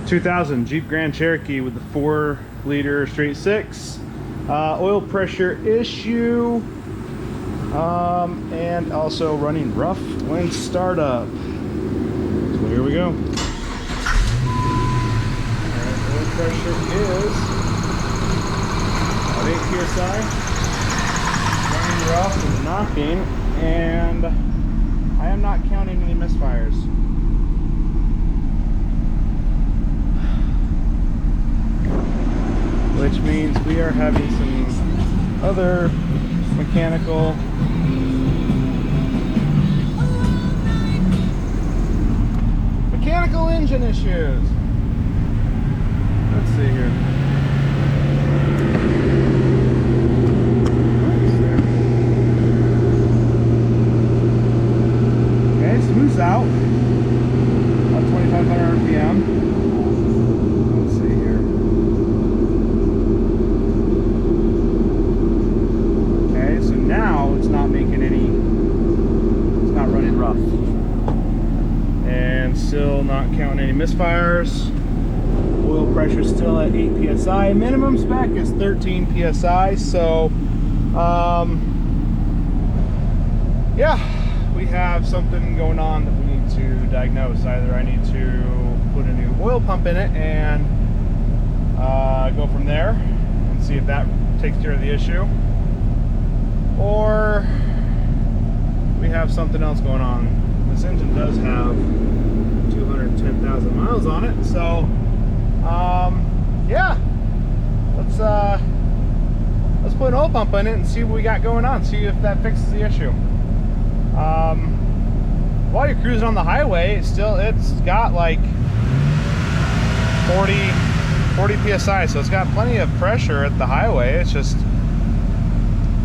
2000 Jeep Grand Cherokee with the 4-liter straight six. Oil pressure issue, and also running rough when startup. So here we go. Alright, oil pressure is about 8 psi. Running rough and knocking, and I am not counting any misfires. Which means we are having some other mechanical engine issues. Let's see here. Okay, smooths out about 2,500 RPM. Let's see here. Okay, so now it's not making any, it's not running rough. And still not counting any misfires. Oil pressure still at 8 psi. Minimum spec is 13 psi. So, yeah, we have something going on that we need to diagnose. Either I need to put a new oil pump in it and go from there and see if that takes care of the issue, or we have something else going on. This engine does have 210,000 miles on it, so yeah, let's put an oil pump in it and see what we got going on, see if that fixes the issue. While you're cruising on the highway, it's got like 40 psi, so it's got plenty of pressure at the highway. It's just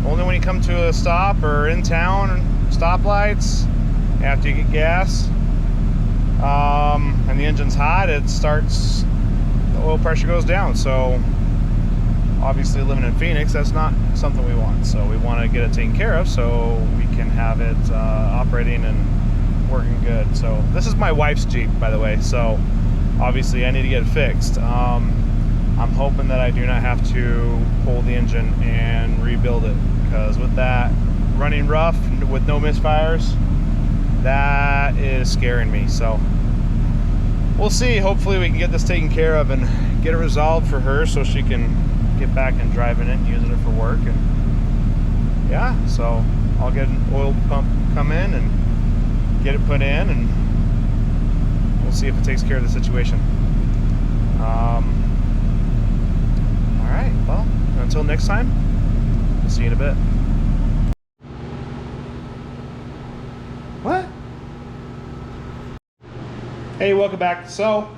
only when you come to a stop or in town, stoplights, after you get gas, and the engine's hot, the oil pressure goes down. So obviously, living in Phoenix, that's not something we want. So we want to get it taken care of so we can have it operating and working good. So this is my wife's Jeep, by the way, so obviously I need to get it fixed. I'm hoping that I do not have to pull the engine and rebuild it, because with that running rough with no misfires, that is scaring me. So we'll see. Hopefully we can get this taken care of and get it resolved for her so she can get back and driving it and using it for work. And yeah, so I'll get an oil pump come in and get it put in, and we'll see if it takes care of the situation. Alright, well, until next time, we'll see you in a bit. What? Hey, welcome back. So,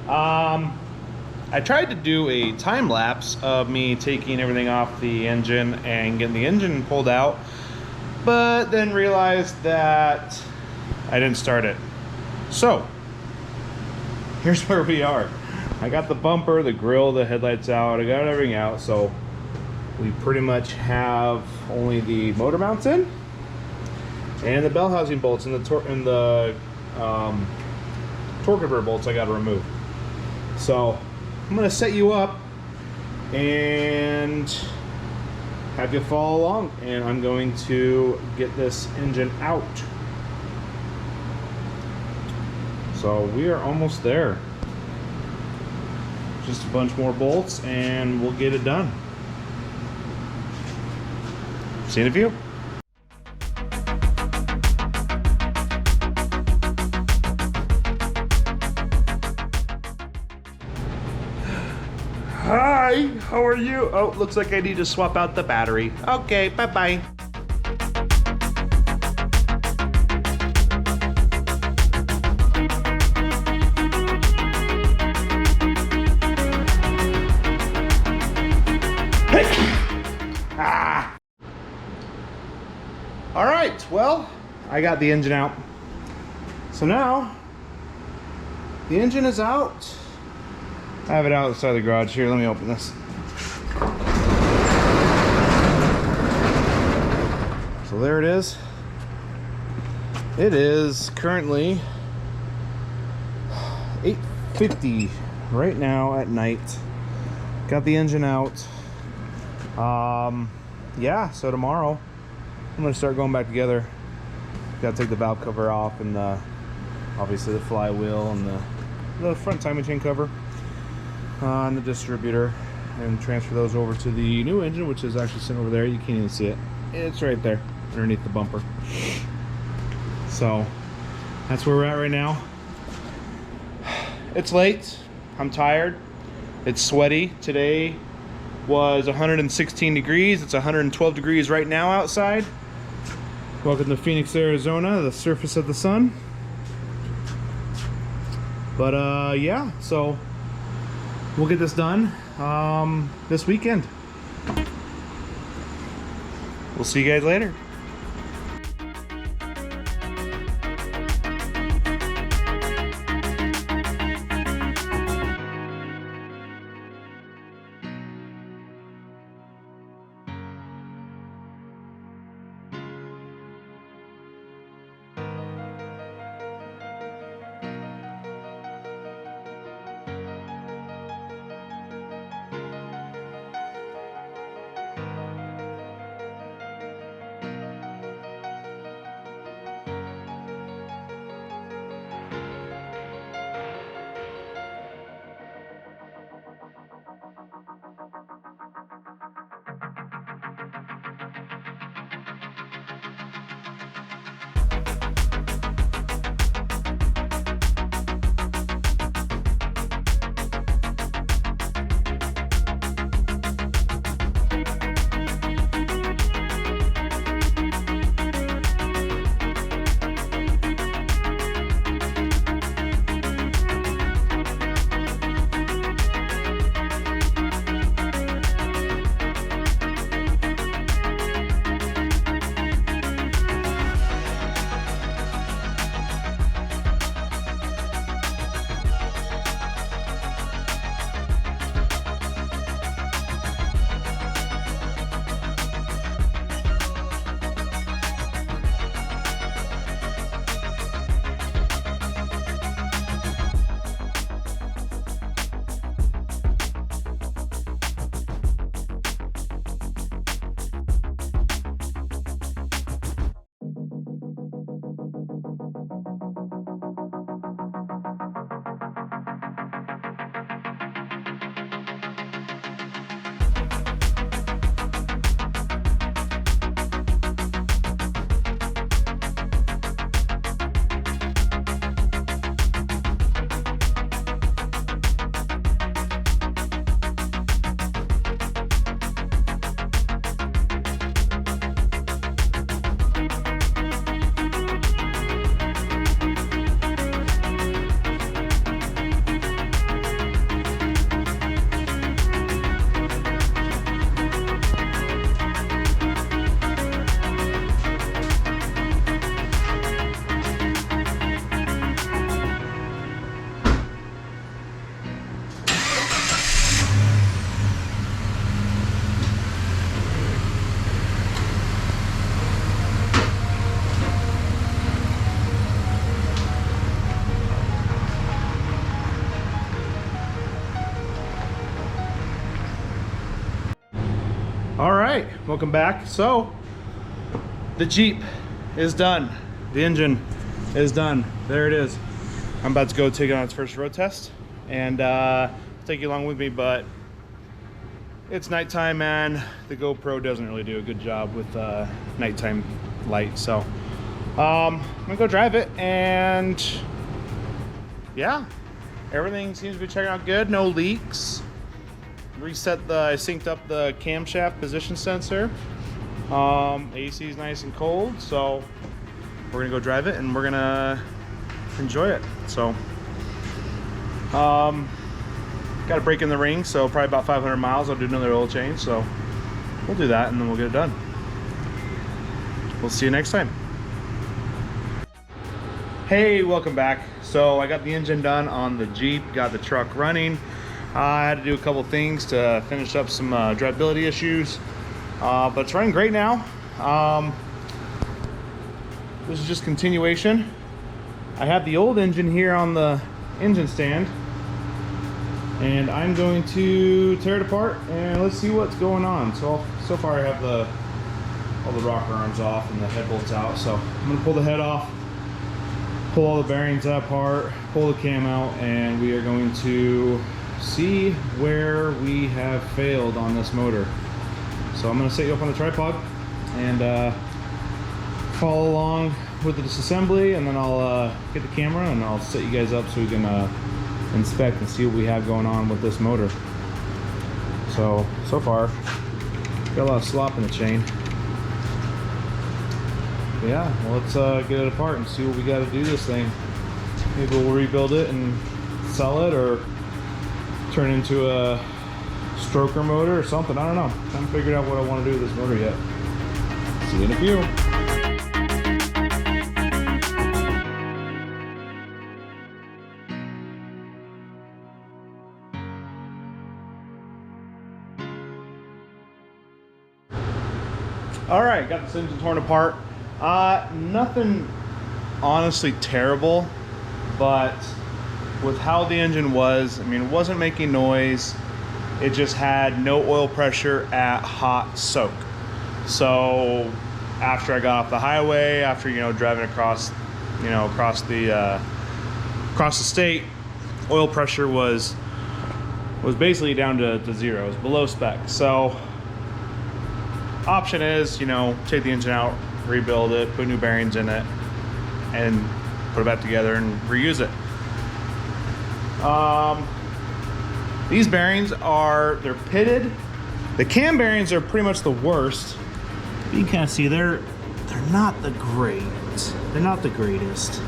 I tried to do a time lapse of me taking everything off the engine and getting the engine pulled out, but then realized that I didn't start it. So, here's where we are. I got the bumper, the grill, the headlights out, I got everything out, so we pretty much have only the motor mounts in and the bell housing bolts and the torque converter bolts I got to remove. So I'm going to set you up and have you follow along, and I'm going to get this engine out. So we are almost there. Just a bunch more bolts and we'll get it done. See you in a few. Hi, how are you? Oh, looks like I need to swap out the battery. Okay, bye-bye. All right, well, I got the engine out. So now, the engine is out. I have it outside the garage. Here, let me open this. So there it is. It is currently 8:50 right now at night. Got the engine out. Yeah, so tomorrow I'm gonna start going back together. Gotta take the valve cover off and obviously the flywheel and the front timing chain cover on the distributor, and transfer those over to the new engine, which is actually sitting over there. You can't even see it. It's right there underneath the bumper. So that's where we're at right now. It's late. I'm tired. It's sweaty. Today was 116 degrees. It's 112 degrees right now outside. Welcome to Phoenix, Arizona, the surface of the sun. But yeah, so we'll get this done this weekend. We'll see you guys later. All right, welcome back. So the Jeep is done. The engine is done. There it is. I'm about to go take it on its first road test, and take you along with me, but it's nighttime and the GoPro doesn't really do a good job with nighttime light. So I'm gonna go drive it, and yeah, everything seems to be checking out good. No leaks. I synced up the camshaft position sensor. AC is nice and cold, so we're gonna go drive it and we're gonna enjoy it. So got a break in the ring, so probably about 500 miles I'll do another oil change, so we'll do that and then we'll get it done. We'll see you next time. Hey, welcome back. So I got the engine done on the Jeep, got the truck running. I had to do a couple things to finish up some drivability issues, but it's running great now. This is just continuation. I have the old engine here on the engine stand. and I'm going to tear it apart and let's see what's going on. So far I have all the rocker arms off and the head bolts out. So I'm gonna pull the head off, pull all the bearings apart, pull the cam out, and we are going to see where we have failed on this motor. So I'm gonna set you up on the tripod and follow along with this assembly, and then I'll get the camera and I'll set you guys up so we can inspect and see what we have going on with this motor. So far got a lot of slop in the chain. But yeah, well, let's get it apart and see what we got to do this thing. Maybe we'll rebuild it and sell it, or turn it into a stroker motor or something. I don't know. I haven't figured out what I want to do with this motor yet. See you in a few. All right, got this engine torn apart. Nothing honestly terrible, but with how the engine was, I mean, it wasn't making noise. It just had no oil pressure at hot soak. So after I got off the highway, after, you know, driving across the state, oil pressure was basically down to zero. It was below spec. So option is, you know, take the engine out, rebuild it, put new bearings in it, and put it back together and reuse it. These bearings they're pitted. The cam bearings are pretty much the worst. You can kind of see they're not the great. They're not the greatest.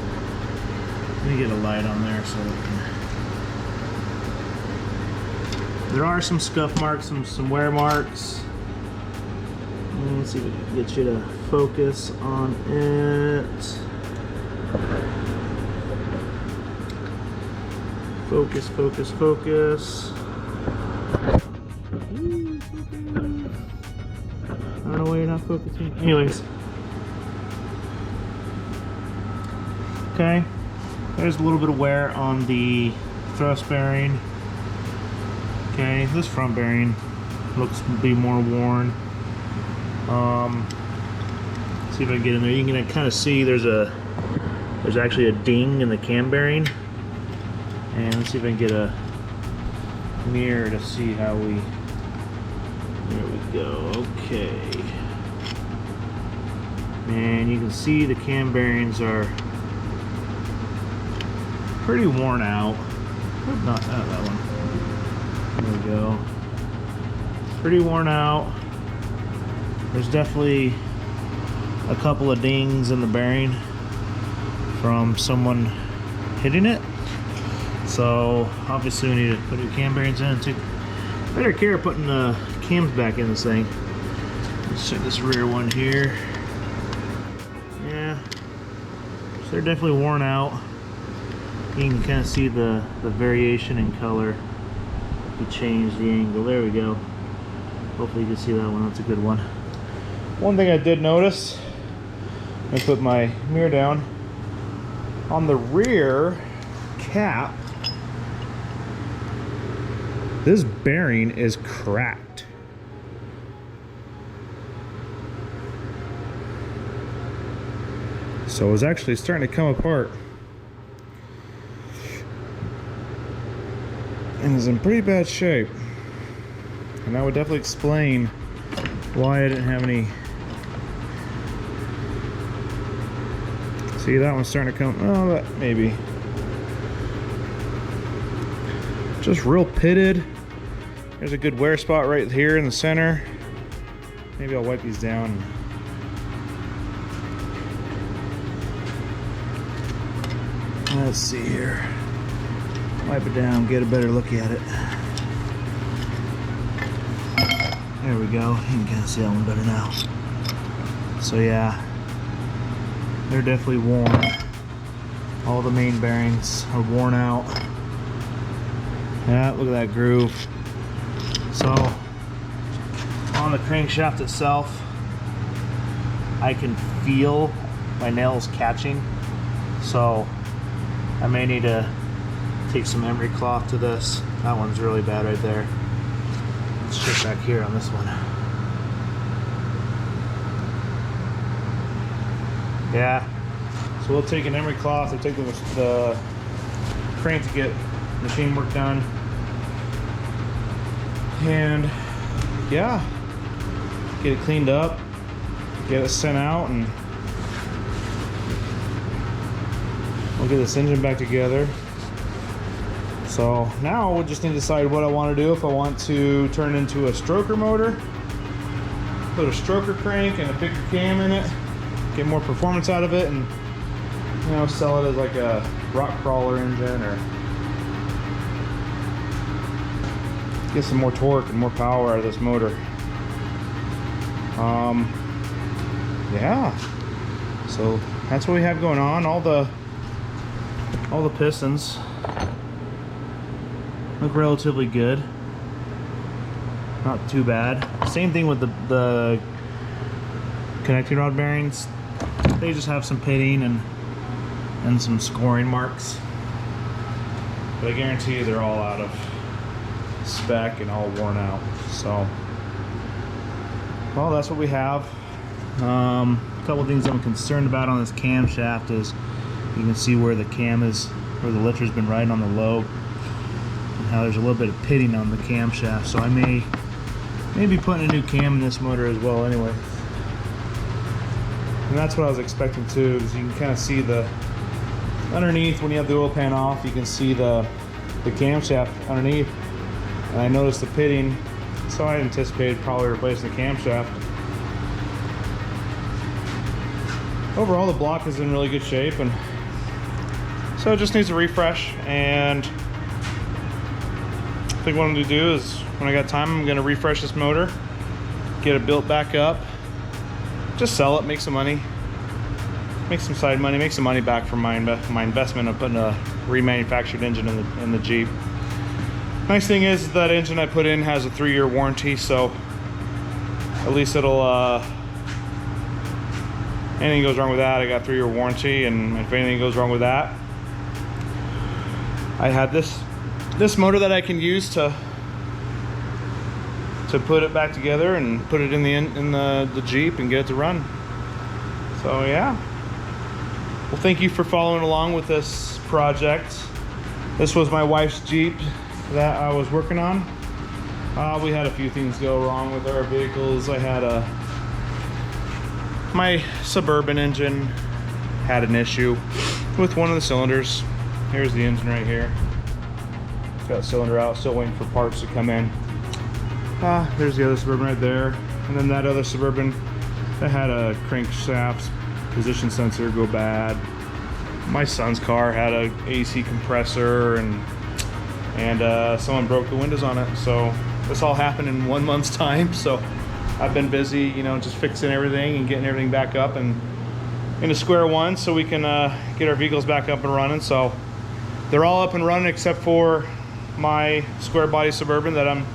Let me get a light on there so there are some scuff marks, some wear marks. Let's see if we can get you to focus on it. Focus, focus, focus. I don't know why you're not focusing. Anyways. Okay. There's a little bit of wear on the thrust bearing. Okay, this front bearing looks to be more worn. See if I can get in there. You can kind of see there's actually a ding in the cam bearing. And let's see if I can get a mirror to see how we. There we go. Okay. And you can see the cam bearings are pretty worn out. Not that one. There we go. Pretty worn out. There's definitely a couple of dings in the bearing from someone hitting it. So obviously we need to put new cam bearings in and take better care of putting the cams back in this thing. Let's check this rear one here. Yeah, so they're definitely worn out. You can kind of see the variation in color. We changed the angle. There we go. Hopefully you can see that one. That's a good one. One thing I did notice, I put my mirror down, on the rear cap, this bearing is cracked. So it's actually starting to come apart. And is in pretty bad shape. And that would definitely explain why I didn't have any. See, that one's starting to come. Oh, that maybe. Just real pitted. There's a good wear spot right here in the center. Maybe I'll wipe these down. Let's see here. Wipe it down, get a better look at it. There we go. You can kind of see that one better now. So yeah, they're definitely worn. All the main bearings are worn out. Yeah, look at that groove. So on the crankshaft itself, I can feel my nails catching. So I may need to take some emery cloth to this That one's really bad right there. Let's check back here on this one. Yeah. So we'll take an emery cloth or take the crank to get machine work done. And yeah, get it cleaned up, get it sent out, and we'll get this engine back together. So now we'll just need to decide what I want to do. If I want to turn it into a stroker motor, put a stroker crank and a bigger cam in it, get more performance out of it, and you know, sell it as like a rock crawler engine, or get some more torque and more power out of this motor. Yeah, so that's what we have going on. All the pistons look relatively good, not too bad. Same thing with the connecting rod bearings. They just have some pitting and some scoring marks, but I guarantee you they're all out of spec and all worn out. So, well, that's what we have. A couple of things I'm concerned about on this camshaft is you can see where the cam is, where the lifter's been riding on the lobe, and how there's a little bit of pitting on the camshaft. So I may be putting a new cam in this motor as well anyway. And that's what I was expecting too, because you can kind of see the underneath when you have the oil pan off, you can see the camshaft underneath. And I noticed the pitting, so I anticipated probably replacing the camshaft. Overall, the block is in really good shape, and so it just needs a refresh. And I think what I'm going to do is, when I got time, I'm going to refresh this motor, get it built back up, just sell it, make some money, make some side money, make some money back from my investment of putting a remanufactured engine in the Jeep. Nice thing is that engine I put in has a 3-year warranty, so at least it'll, anything goes wrong with that, I got a 3-year warranty, and if anything goes wrong with that, I had this motor that I can use to put it back together and put it in the Jeep and get it to run. So yeah. Well, thank you for following along with this project. This was my wife's Jeep that I was working on. We had a few things go wrong with our vehicles. I had my Suburban engine had an issue with one of the cylinders. Here's the engine right here. Got the cylinder out, still waiting for parts to come in. There's the other Suburban right there. And then that other Suburban that had a crankshaft position sensor go bad. My son's car had a AC compressor, and someone broke the windows on it. So this all happened in 1 month's time. So I've been busy, you know, just fixing everything and getting everything back up and into square one, so we can get our vehicles back up and running. So they're all up and running except for my square body Suburban that I'm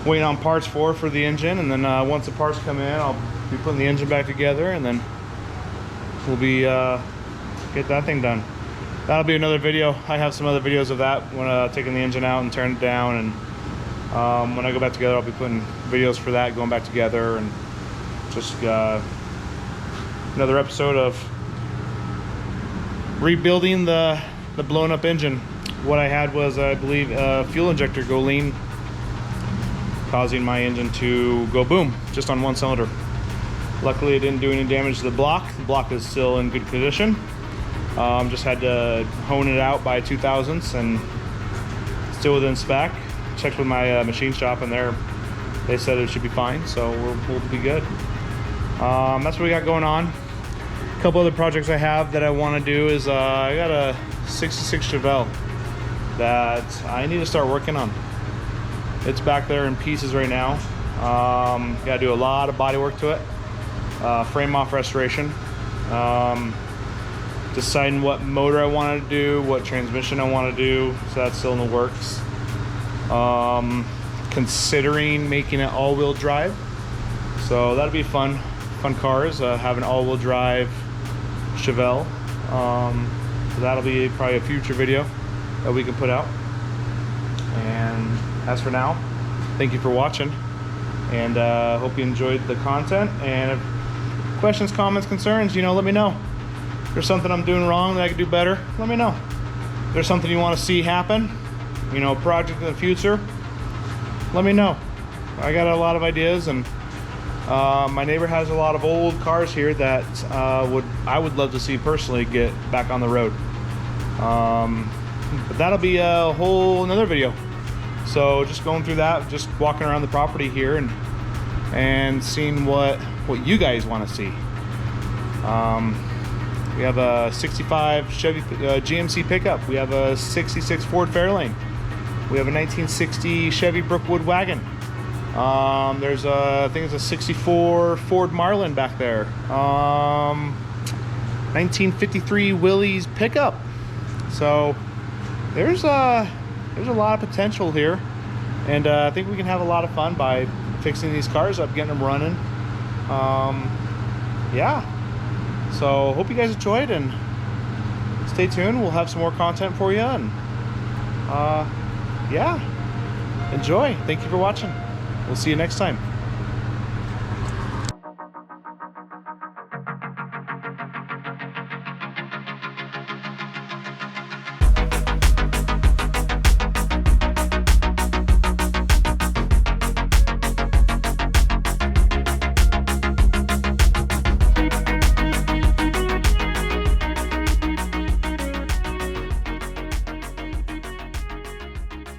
waiting on parts for the engine. And then once the parts come in, I'll be putting the engine back together, and then we'll be get that thing done. That'll be another video. I have some other videos of that when taking the engine out and turning it down, and when I go back together, I'll be putting videos for that, going back together, and just another episode of rebuilding the blown up engine. What I had was, I believe, a fuel injector go lean, causing my engine to go boom just on one cylinder. Luckily, it didn't do any damage to the block. The block is still in good condition. Just had to hone it out by 2,000ths and still within spec. Checked with my machine shop, and they said it should be fine, so we'll be good. That's what we got going on. A couple other projects I have that I want to do is I got a 66 Chevelle that I need to start working on. It's back there in pieces right now. Got to do a lot of body work to it, frame off restoration, deciding what motor I want to do, what transmission I want to do, so that's still in the works. Considering making it all-wheel drive, so that'll be fun cars, have an all-wheel drive Chevelle. So that'll be probably a future video that we can put out. And as for now, thank you for watching, and hope you enjoyed the content. And if questions, comments, concerns, let me know. If there's something I'm doing wrong that I could do better, let me know. If there's something you want to see happen, a project in the future, let me know. I got a lot of ideas, and my neighbor has a lot of old cars here that I would love to see personally get back on the road. But that'll be a whole another video. So just going through that, just walking around the property here and seeing what you guys want to see. We have a 65 Chevy GMC pickup. We have a 66 Ford Fairlane. We have a 1960 Chevy Brookwood wagon. There's I think it's a 64 Ford Marlin back there. 1953 Willys pickup. So there's a lot of potential here, and I think we can have a lot of fun by fixing these cars up, getting them running. Yeah. So hope you guys enjoyed, and stay tuned. We'll have some more content for you, and yeah, enjoy. Thank you for watching. We'll see you next time.